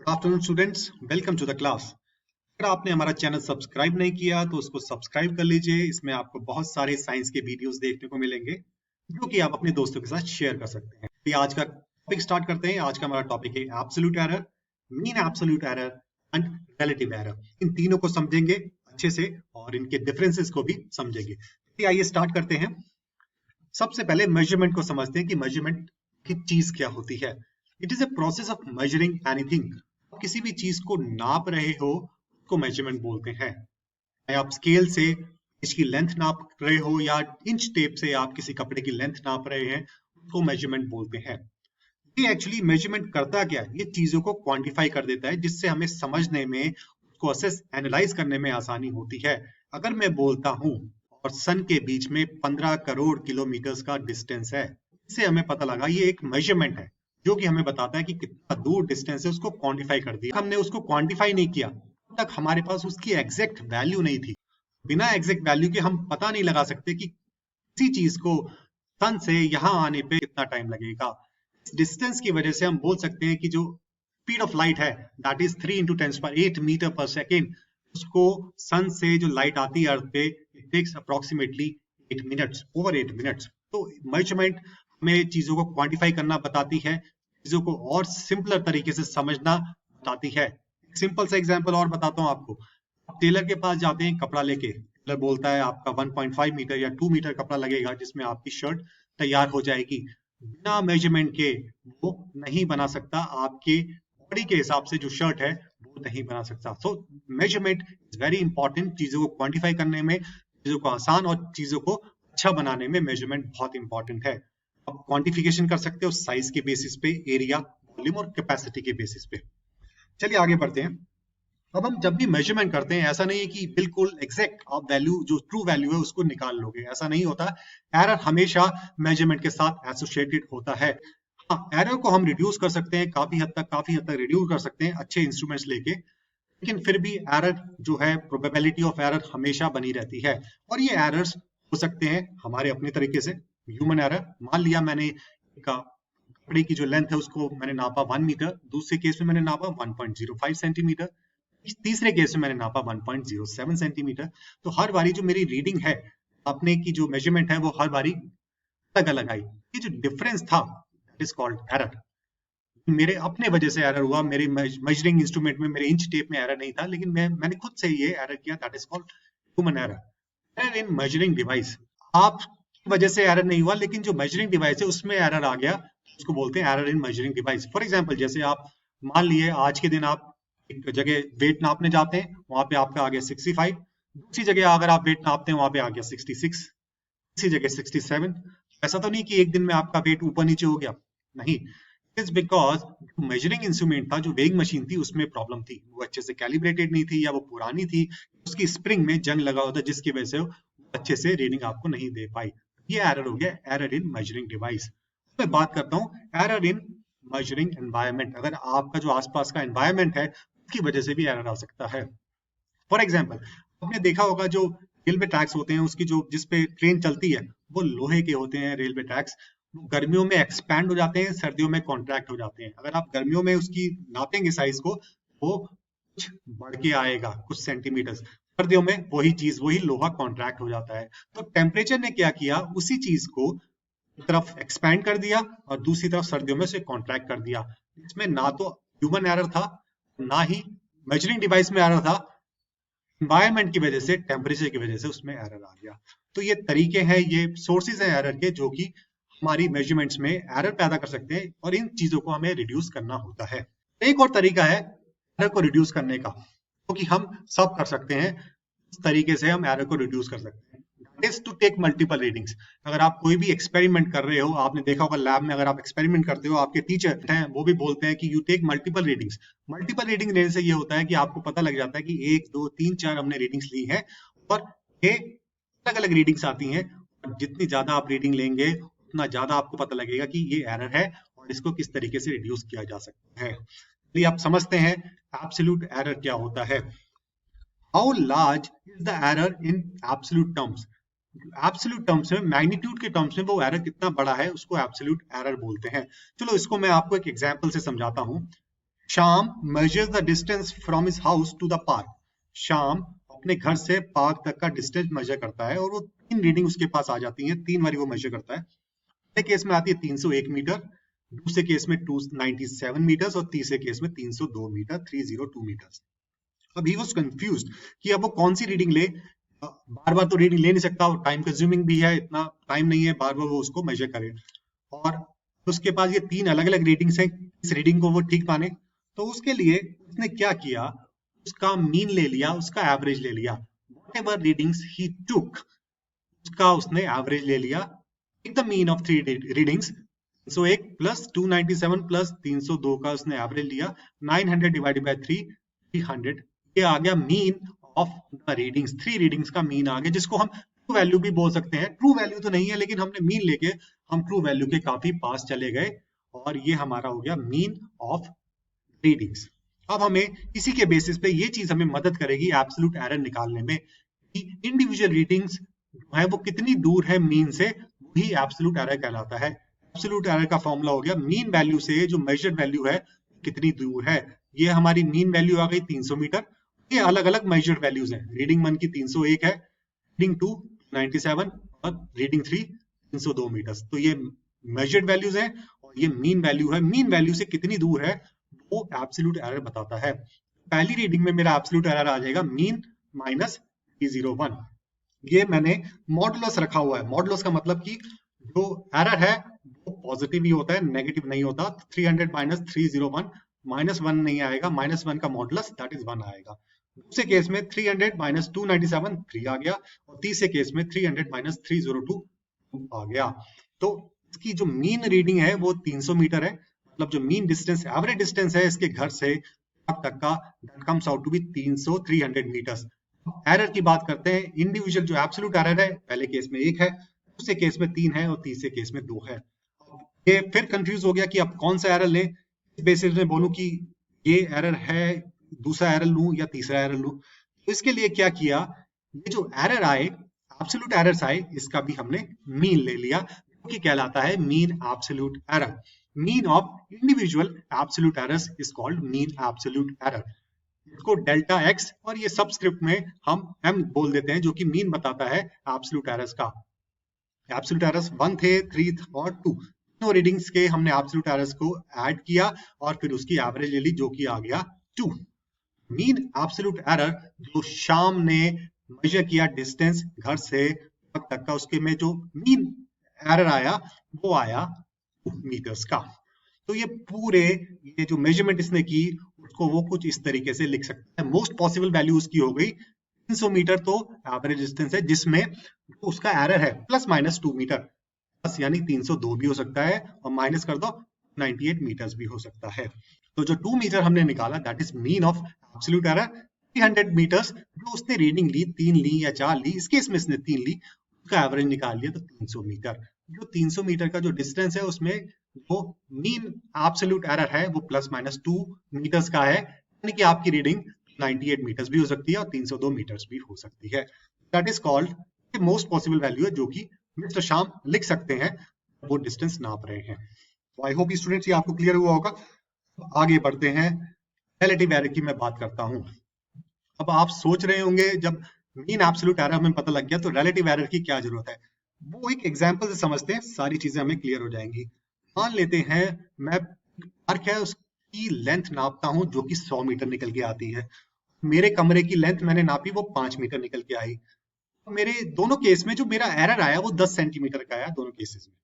Afternoon students, welcome to the class. अगर आपने हमारा चैनल सब्सक्राइब नहीं किया तो उसको सब्सक्राइब कर लीजिए। इसमें आपको बहुत सारे साइंस के वीडियोस देखने को मिलेंगे जो कि आप अपने दोस्तों के साथ शेयर कर सकते हैं। तो आज का टॉपिक स्टार्ट करते हैं। आज का हमारा टॉपिक है absolute error, mean absolute error and relative error. इन तीनों को समझेंगे अच्छे से और इनके डिफरेंसेस को भी समझेंगे। तो आइए स्टार्ट करते हैं। सबसे पहले मेजरमेंट को समझते हैं कि मेजरमेंट की चीज क्या होती है। It is a process of measuring anything. किसी भी चीज को नाप रहे हो उसको मेजरमेंट बोलते हैं। आप स्केल से इसकी लेंथ नाप रहे हो या इंच टेप से आप किसी कपड़े की लेंथ नाप रहे हैं उसको मेजरमेंट बोलते हैं। ये एक्चुअली मेजरमेंट करता क्या है? ये चीजों को क्वांटिफाई कर देता है जिससे हमें समझने में, उसको असेस एनालाइज करने में आसानी होती है। अगर मैं बोलता हूं और सन के बीच में 15 करोड़ किलोमीटर का डिस्टेंस है, इससे हमें पता लगा ये एक मेजरमेंट है जो कि हमें बताता है कि कितना दूर डिस्टेंस है। उसको क्वांटिफाई कर दिया। हमने उसको क्वांटिफाई नहीं किया, तब तक हमारे पास उसकी एग्जैक्ट वैल्यू नहीं थी। बिना एग्जैक्ट वैल्यू के हम पता नहीं लगा सकते कि किसी चीज को सन से यहां आने पे कितना टाइम लगेगा। डिस्टेंस की वजह से हम बोल सकते हैं कि जो स्पीड ऑफ लाइट है that is 3 × 10⁸ meter per second, उसको सन से जो लाइट आती है अर्थ पे, it takes approximately 8 minutes, over 8 minutes. तो मेजरमेंट हमें चीजों को क्वांटिफाई करना बताती है, चीजों को और सिंपलर तरीके से समझना बताती है। सिंपल सा एग्जांपल और बताता हूँ आपको। आप टेलर के पास जाते हैं कपड़ा लेके, टेलर बोलता है आपका 1.5 मीटर या 2 मीटर कपड़ा लगेगा जिसमें आपकी शर्ट तैयार हो जाएगी। बिना मेजरमेंट के वो नहीं बना सकता। आपके बॉडी के हिसाब से जो शर्ट है वो नहीं बना सकता। सो मेजरमेंट इज वेरी इंपॉर्टेंट। चीजों को क्वांटिफाई करने में, चीजों को आसान और चीजों को अच्छा बनाने में मेजरमेंट बहुत इंपॉर्टेंट है। आप क्वांटिफिकेशन कर सकते हो साइज के बेसिस पे, एरिया, वॉल्यूम और कैपेसिटी के बेसिस पे। चलिए आगे बढ़ते हैं। अब हम जब भी मेजरमेंट करते हैं, ऐसा नहीं है कि बिल्कुल एग्जैक्ट आप वैल्यू, जो ट्रू वैल्यू है उसको निकाल लोगे, ऐसा नहीं होता। एरर हमेशा मेजरमेंट के साथ एसोसिएटेड होता है। हाँ, एरर को हम रिड्यूस कर सकते हैं, काफी हद तक रिड्यूस कर सकते हैं अच्छे इंस्ट्रूमेंट्स लेके, लेकिन फिर भी एरर जो है, प्रोबेबिलिटी ऑफ एरर हमेशा बनी रहती है। और ये एरर्स हो सकते हैं हमारे अपने तरीके से, ह्यूमन एरर। मान लिया मैंने कपड़े की जो लेंथ है उसको मैंने नापा 1 मीटर, दूसरे केस में मैंने नापा 1.05 सेंटीमीटर, तीसरे केस में मैंने नापा 1.07 सेंटीमीटर। तो हर बारी जो मेरी रीडिंग है, अपने की जो मेजरमेंट है, वो हर बारी अलग अलग आई। ये जो डिफरेंस था दैट इज कॉल्ड एरर। मेरे अपने वजह से एरर हुआ, मेरे मेजरिंग इंस्ट्रूमेंट में, मेरे इंच टेप में एरर नहीं था, लेकिन मैंने खुद से ये एरर किया, that is called human error. Error in measuring device, आपकी वजह से एरर नहीं हुआ, लेकिन जो मेजरिंग डिवाइस है उसमें एरर आ गया, उसको बोलते हैं error in measuring device. For example, जैसे आप मान लिए आज के दिन आप एक जगह वेट नापने जाते हैं, वहां पे आपका आ गया 65, दूसरी जगह अगर आप वेट नापते हैं वहां पे आ गया 66, इसी जगह 67। ऐसा तो नहीं कि एक दिन में आपका वेट ऊपर नीचे हो गया, नहीं। इट्स बिकॉज मेजरिंग इंस्ट्रूमेंट था, जो वेइंग मशीन थी, उसमें प्रॉब्लम थी, वो अच्छे से कैलिब्रेटेड नहीं थी, या वो पुरानी थी, उसकी स्प्रिंग में जंग लगा होता, जिसकी वजह से वो अच्छे से रीडिंग आपको नहीं दे पाई। ये एरर हो गया, एरर इन मेजरिंग डिवाइस। मैं बात करता हूँ एरर इन मेजरिंग एनवायरमेंट। अगर आपका जो आसपास का एनवायरमेंट है उसकी वजह से भी एरर आ सकता है। फॉर एग्जाम्पल, आपने देखा होगा जो रेलवे ट्रैक्स होते हैं, उसकी जो जिसपे ट्रेन चलती है वो लोहे के होते हैं। रेलवे ट्रैक्स गर्मियों में एक्सपैंड हो जाते हैं, सर्दियों में कॉन्ट्रैक्ट हो जाते हैं। अगर आप गर्मियों में उसकी नापेंगे साइज को, वो कुछ बढ़ के आएगा, कुछ सेंटीमीटर। सर्दियों में वही चीज, वही लोहा कॉन्ट्रैक्ट हो जाता है। तो टेम्परेचर ने क्या किया, उसी चीज को एक तरफ एक्सपैंड कर दिया और दूसरी तरफ सर्दियों में उसे कॉन्ट्रैक्ट कर दिया। इसमें ना तो ह्यूमन एरर था, ना ही मेजरिंग डिवाइस में एरर था, एनवायरमेंट की वजह से, टेम्परेचर की वजह से उसमें एरर आ गया। तो ये तरीके हैं, ये सोर्सेज हैं एरर के, जो कि हमारी मेजरमेंट्स में एरर पैदा कर सकते हैं, और इन चीजों को हमें रिड्यूस करना होता है। एक और तरीका है एरर को रिड्यूस करने का, क्योंकि तो हम सब कर सकते हैं। इस तरीके से हम एरर को रिड्यूस कर सकते हैं, that is to take multiple readings. अगर आप कोई भी एक्सपेरिमेंट कर रहे हो, आपने देखा होगा लैब में, अगर आप एक्सपेरिमेंट करते हो, आपके टीचर हैं वो भी बोलते हैं कि you take multiple readings. Multiple reading लेने से ये होता है कि आपको पता लग जाता है कि 1 2 3 4 हमने रीडिंग्स ली है, और ये अलग अलग रीडिंग्स आती हैं। जितनी ज्यादा आप रीडिंग लेंगे उतना ज्यादा आपको पता लगेगा कि ये एरर है और इसको किस तरीके से रिड्यूस किया जा सकता है। तो आप समझते हैं एब्सोल्यूट एरर क्या होता है। How large is the error in absolute terms. Absolute terms में, मैग्नीट्यूड के टर्म्स में वो एरर कितना बड़ा है, उसको एब्सोल्यूट एरर बोलते हैं। चलो इसको मैं आपको एक एग्जांपल से समझाता हूँ। Shyam measures the distance from his house to the park. Shyam अपने घर से पार्क तक का डिस्टेंस मेजर करता है और वो 3 रीडिंग उसके पास आ जाती हैं, 3 बारी वो मेजर करता है। पहले केस में आती है 301 मीटर, दूसरे केस में 297 मीटर और तीसरे केस में 302 मीटर, 302 मीटर। अब ही वाज कंफ्यूज्ड कि अब वो कौन सी रीडिंग ले। बार बार तो रीडिंग ले नहीं सकता और टाइम कंज्यूमिंग भी है, इतना टाइम नहीं है बार बार वो उसको मेजर करे। और उसके पास ये 3 अलग अलग रीडिंग्स हैं, इस रीडिंग को वो ठीक माने। तो उसके लिए उसने क्या किया, उसका मीन ले लिया, उसका एवरेज ले लिया। व्हाटएवर रीडिंग्स ही टुक, उसका उसने एवरेज ले लिया। Take the mean of 3 readings, 301 plus 297 plus 302 का उसने एवरेज लिया। 900 डिवाइडेड बाय 3, 300। ये आ गया mean of the readings, 3 readings का मीन आ गया, जिसको हम ट्रू वैल्यू भी बोल सकते हैं। ट्रू वैल्यू तो नहीं है, लेकिन हमने मीन लेके हम ट्रू वैल्यू के काफी पास चले गए और ये हमारा हो गया मीन ऑफ रीडिंग्स। अब हमें इसी के बेसिस पे ये चीज हमें मदद करेगी एब्सोल्यूट एरर निकालने में कि इंडिविजुअल रीडिंग्स है वो कितनी दूर है मीन से, वही एब्सोल्यूट एरर कहलाता है। एब्सोल्यूट एरर का फॉर्मूला हो गया मीन वैल्यू से जो मेजर्ड वैल्यू है कितनी दूर है। ये हमारी मीन वैल्यू आ गई 300 मीटर। ये अलग अलग मेजर्ड वैल्यूज हैं। रीडिंग 1 की 301 है, रीडिंग 2 97 और रीडिंग 3 302 मीटर। तो ये मेजर्ड वैल्यूज हैं और ये मीन वैल्यू है। मीन वैल्यू से कितनी दूर है वो एब्सोल्यूट एरर बताता है। पहली रीडिंग में मेरा एब्सोल्यूट एरर आ जाएगा मीन माइनस 301। ये मैंने मॉडुलस रखा हुआ है। मॉडुलस का मतलब कि जो एरर है वो पॉजिटिव ही होता है, नेगेटिव नहीं होता। 300 माइनस 301, माइनस 1 नहीं आएगा, माइनस 1 का मॉडुलस दैट इज 1 आएगा। दूसरे केस में 300 माइनस 297 3 आ गया और तीसरे केस में 300 माइनस 302 आ गया। तो इसकी जो मीन रीडिंग है वो 300 मीटर है। मतलब जो मीन डिस्टेंस, एवरेज डिस्टेंस है इसके घर से पार्क तक का, that comes out to be 300 meters. Error की बात करते हैं। इंडिविजुअल जो एब्सोल्यूट एरर है पहले केस में 1 है, दूसरे केस में 3 है और तीसरे केस में 2 है। ये फिर कंफ्यूज हो गया कि अब कौन सा एरर लें। इस बेसिस में बोलूं कि ये एरर है, दूसरा एरर लूं या तीसरा एरर लूं। तो इसके लिए क्या किया, ये जो एरर आए, एब्सोल्यूट एरर्स आए, इसका भी हमने मीन ले लिया, जो कि कहलाता है mean absolute error. Mean of individual absolute errors is called mean absolute error. इसको डेल्टा एक्स और ये सबस्क्रिप्ट में हम एम बोल देते हैं, जो कि मीन बताता है एब्सोल्यूट एरर्स का। एब्सोल्यूट एरर्स 1 थे, 3 और 2, दोनों रीडिंग्स के हमने एब्सोल्यूट एरर्स को ऐड किया और फिर उसकी एवरेज ले ली, जो कि आ गया 2। मीन एब्सोल्यूट एरर जो शाम ने मेजर किया डिस्टेंस घर से तक का, उसके में जो मीन एरर आया वो आया 2 मीटर्स का। तो ये पूरे ये जो मेजरमेंट इसने की उसको वो कुछ इस तरीके से लिख सकता है। मोस्ट पॉसिबल वैल्यू उसकी हो गई 300 मीटर, तो एवरेज डिस्टेंस है जिसमें उसका एरर है प्लस माइनस 2 मीटर, प्लस यानी 302 भी हो सकता है और माइनस कर दो 98 मीटर्स भी हो सकता है। तो जो 2 मीटर हमने निकाला that is mean of absolute error. 300 meters जो उसने रीडिंग ली, 3 ली या 4 ली, इस केस में इसने 3 ली, उसका एवरेज निकाल लिया तो 300 मीटर। जो 300 मीटर का जो डिस्टेंस है उसमें जो मीन एब्सोल्यूट एरर है वो प्लस माइनस 2 मीटर्स का है, यानी कि आपकी रीडिंग 98 मीटर्स भी हो सकती है और 302 मीटर्स भी हो सकती है। That is called most possible value है, जो कि मिस्टर श्याम लिख सकते हैं, वो डिस्टेंस नाप रहे हैं। तो आई होप स्टूडेंट्स ये आपको क्लियर हुआ होगा। आगे बढ़ते हैं, रिलेटिव एरर की मैं बात करता हूं। अब आप सोच रहे होंगे जब मीन एब्सोल्यूट एरर हमें पता लग गया तो रिलेटिव एरर की क्या जरूरत है। वो एक एग्जांपल से समझते हैं, सारी चीजें हमें क्लियर हो जाएंगी। मान लेते हैं मैं पार्क है उसकी लेंथ नापता हूं जो कि 100 मीटर निकल के आती है। मेरे कमरे की लेंथ मैंने नापी वो 5 मीटर निकल के आई। मेरे दोनों केस में जो मेरा एरर आया वो 10 सेंटीमीटर का आया दोनों केसेस में।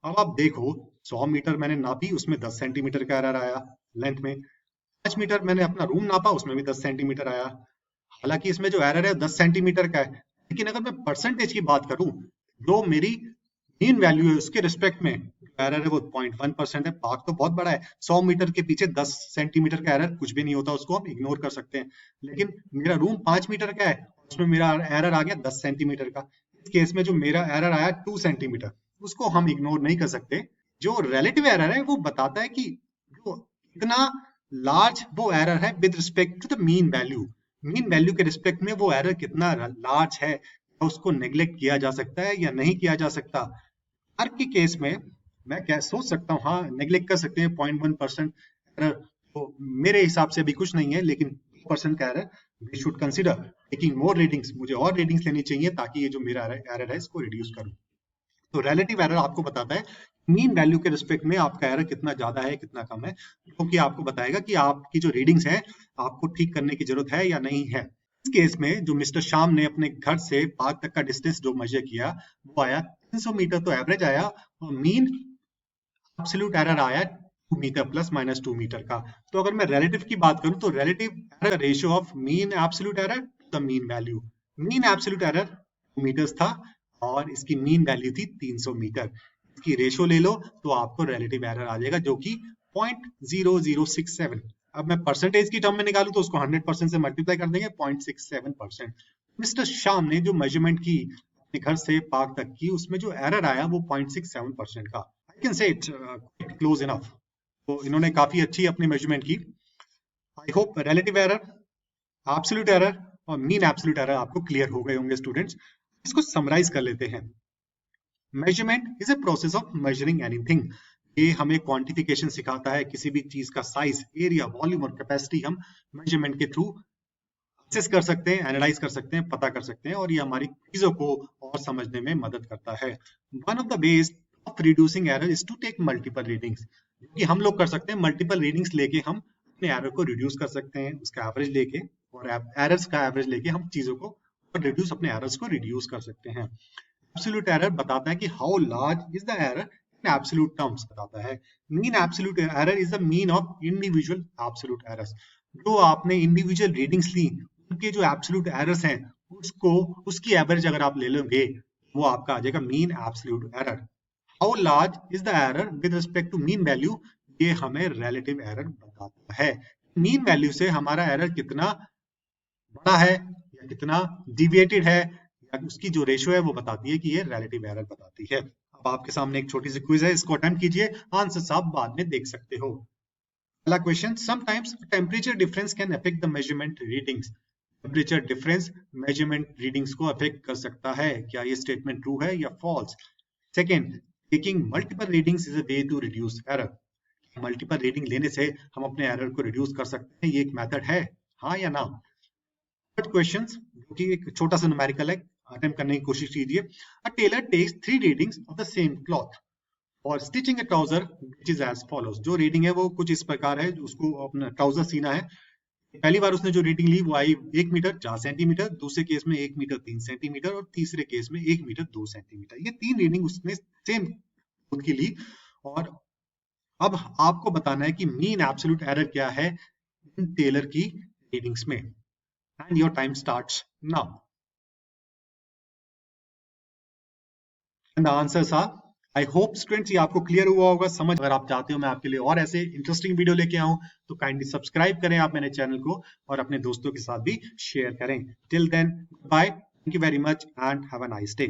अब आप देखो 100 मीटर मैंने नापी उसमें 10 सेंटीमीटर का एरर आया लेंथ में। 5 मीटर मैंने अपना रूम नापा उसमें भी 10 सेंटीमीटर आया। हालांकि इसमें जो एरर है 10 सेंटीमीटर का है, लेकिन अगर मैं परसेंटेज की बात करूं जो मेरी मीन वैल्यू है उसके रिस्पेक्ट में एरर है वो 0.1% है। पार्क तो बहुत बड़ा है, 100 मीटर के पीछे 10 सेंटीमीटर का एरर कुछ भी नहीं होता, उसको हम इग्नोर कर सकते हैं। लेकिन मेरा रूम 5 मीटर का है, उसमें मेरा एरर आ गया 10 सेंटीमीटर का। इस केस में जो मेरा एरर आया 2 सेंटीमीटर, उसको हम इग्नोर नहीं कर सकते। जो रिलेटिव एरर है वो बताता है कि जो इतना लार्ज वो एरर है with respect to the mean value. Mean value के रिस्पेक्ट में वो एरर कितना लार्ज है, उसको नेग्लेक्ट किया जा सकता है या नहीं किया जा सकता। हर के केस में मैं क्या सोच सकता हूँ, हाँ नेग्लेक्ट कर सकते हैं 0.1% एरर तो मेरे हिसाब से अभी कुछ नहीं है, लेकिन पर्सन का error we should consider taking more readings, मुझे और रीडिंग्स लेनी चाहिए ताकि ये जो मेरा एरर है इसको रिड्यूस करूं। तो रिलेटिव एरर आपको बताता है मीन वैल्यू के रिस्पेक्ट में आपका एरर कितना ज्यादा है कितना कम है, क्योंकि आपको बताएगा कि आपकी जो रीडिंग्स है आपको ठीक करने की जरूरत है या नहीं है। इस केस में जो मिस्टर श्याम ने अपने घर से पार्क तक का डिस्टेंस जो मेजर किया वो आया 300 मीटर, तो एवरेज आया, और मीन एब्सोल्यूट एरर आया 2 मीटर प्लस माइनस 2 मीटर का। तो अगर मैं रिलेटिव की बात करूं तो relative error ratio of mean absolute error the mean value, mean absolute error 2 meters था और इसकी मीन वैल्यू थी 300 मीटर। इसकी रेशियो ले लो तो आपको रिलेटिव एरर आ जाएगा जो कि 0.0067। अब मैं परसेंटेज की टर्म में निकालूं तो उसको 100% से मल्टीप्लाई कर देंगे, 0.67%। मिस्टर श्याम ने जो मेजरमेंट की अपने घर से पार्क तक की, उसमें जो एरर आया वो 0.67% का। I can say it close enough. तो इन्होंने काफी अच्छी अपनी मेजरमेंट की। I hope relative error, absolute error और मीन एब्सोल्यूट एरर आपको क्लियर हो गए होंगे स्टूडेंट्स। इसको समराइज कर लेते हैं। Measurement is a process of measuring anything. ये हमें क्वांटिफिकेशन सिखाता है, किसी भी चीज का साइज, एरिया, वॉल्यूम और कैपेसिटी हम मेजरमेंट के थ्रू असेस कर सकते हैं, एनालाइज कर सकते हैं, पता कर सकते हैं, और ये हमारी चीजों को और समझने में मदद करता है। One of the ways of reducing error is to take multiple readings. क्योंकि हम लोग कर सकते हैं मल्टीपल रीडिंग्स लेके हम अपने एरर को रिड्यूस कर सकते हैं, उसका एवरेज लेके, और एरर्स का एवरेज लेके हम चीजों को रिड्यूस, अपने एरर्स को रिड्यूस कर सकते हैं। एब्सोल्यूट एरर बताता है कि how large is the error in absolute terms बताता है। Mean absolute error is the mean of individual absolute errors. जो आपने इंडिविजुअल रीडिंग्स ली उनके जो एब्सोल्यूट एरर्स हैं उसको, उसकी एवरेज अगर आप ले लोगे वो आपका आ जाएगा mean absolute error. How large is the error with respect to mean value, ये हमें रिलेटिव एरर बताता है। मीन वैल्यू से हमारा एरर कितना बड़ा है या कितना डिविएटेड है, या उसकी जो रेशियो है वो बताती है कि ये रिलेटिव एरर बताती है। अब आपके सामने एक छोटी सी क्विज है, इसको अटेम्प्ट कीजिए, आंसर्स आप बाद में देख सकते हो। पहला question, sometimes temperature difference can affect the measurement readings. Temperature difference measurement readings को अफेक्ट कर सकता है, क्या ये स्टेटमेंट ट्रू है या false? Second, taking multiple readings is a way to reduce error. Multiple reading लेने से हम अपने एरर को रिड्यूस कर सकते हैं, ये एक मेथड है, हाँ या ना? थर्ड क्वेश्चन, जो कि एक छोटा सा न्यूमेरिकल है, अटेम्प्ट करने की कोशिश कीजिए। A tailor takes 3 readings of the same cloth और stitching a trouser which is as follows. जो रीडिंग है वो कुछ इस प्रकार है, उसको अपना ट्राउजर सीना है। पहली बार उसने जो रीडिंग ली वो आई 1 मीटर 4 सेंटीमीटर, दूसरे केस में 1 मीटर 3 सेंटीमीटर और तीसरे केस में 1 मीटर 2 सेंटीमीटर। ये 3 रीडिंग उसने सेम खुद की ली। और अब आपको बताना है कि मीन एब्सोल्यूट एरर क्या है इन टेलर की रीडिंग्स में। And your time starts now. And the answers are, I hope students ये आपको क्लियर हुआ होगा, समझ। अगर आप चाहते हो मैं आपके लिए और ऐसे इंटरेस्टिंग वीडियो लेके आऊं तो काइंडली सब्सक्राइब करें आप मेरे चैनल को और अपने दोस्तों के साथ भी शेयर करें। Till then bye, thank you very much and have a nice day.